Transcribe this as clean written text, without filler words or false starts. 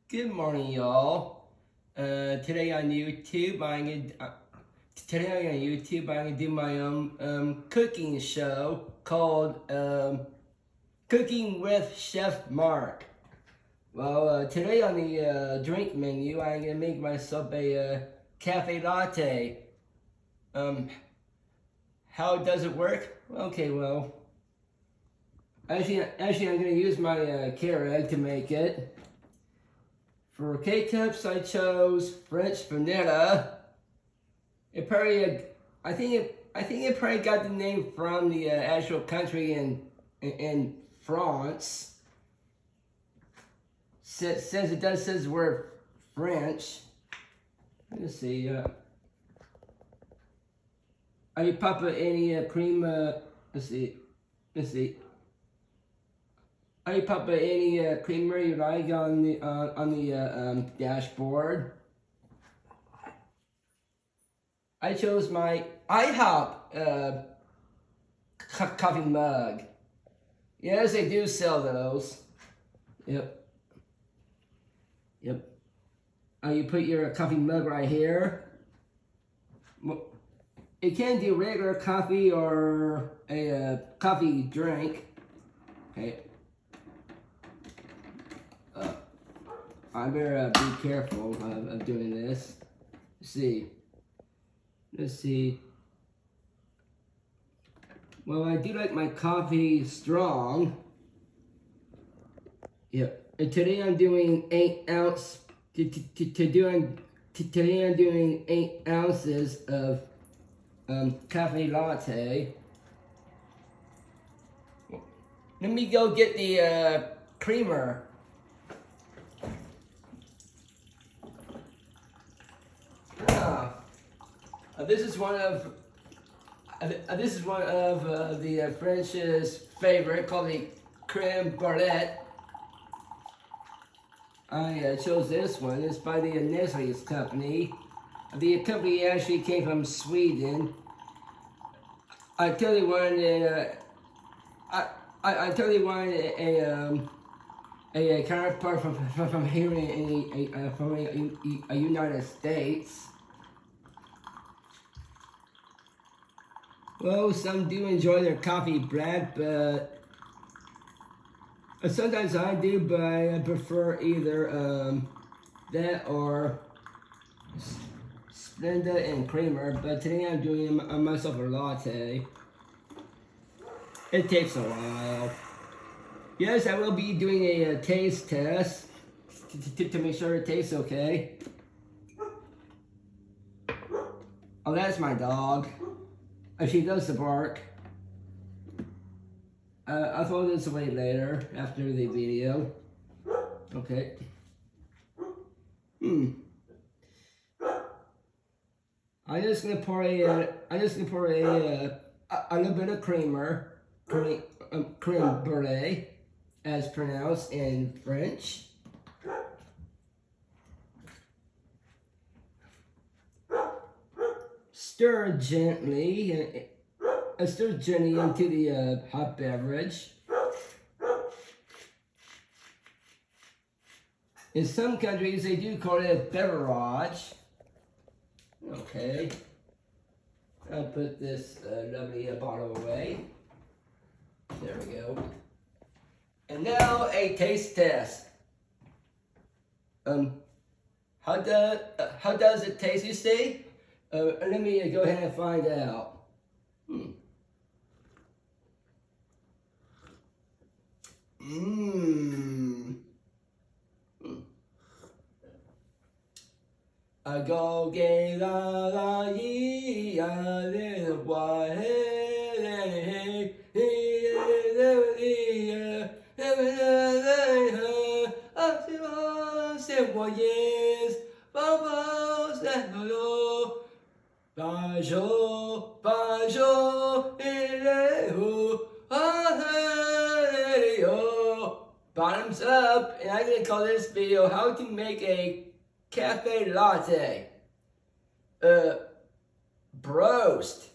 Good morning, y'all. Today on YouTube, I'm gonna do my own cooking show called Cooking with Chef Mark. Well, today on the drink menu, I'm gonna make myself a cafe latte. How does it work? Okay, well, actually, I'm gonna use my Keurig to make it. For K-cups, I chose French vanilla. It probably, I think it probably got the name from the actual country in France. Since it does says the word French. Let's see. Are you popping any cream? Let's see. Are you popping any creamer you like on the dashboard? I chose my IHOP coffee mug. Yes, they do sell those. Yep. You put your coffee mug right here. It can do regular coffee or a coffee drink. Okay. I better be careful of doing this. Let's see. Well, I do like my coffee strong. Yep. And today I'm doing 8 ounce. Today I'm doing 8 ounces of cafe latte. Let me go get the creamer. This is one of the French's favorite, called the creme brulee. I chose this one. It's by the Nestle company. The company actually came from Sweden. I totally wanted a counterpart from here from a United States. Well, some do enjoy their coffee black, but sometimes I do, but I prefer either that or Splenda and creamer. But today I'm doing myself a latte. It takes a while. Yes, I will be doing a taste test to make sure it tastes okay. Oh, that's my dog. She does the bark. I'll throw this away later after the video. Okay. I'm just gonna pour a little bit of creme brulee, as pronounced in French. Stir gently into the hot beverage. In some countries, they do call it a beverage. Okay. I'll put this lovely bottle away. There we go. And now a taste test. How does it taste, you say? Let me go ahead and find out. I go gay la la yee a little boy hey Bottoms up, and I'm gonna call this video how to make a cafe latte. Broast.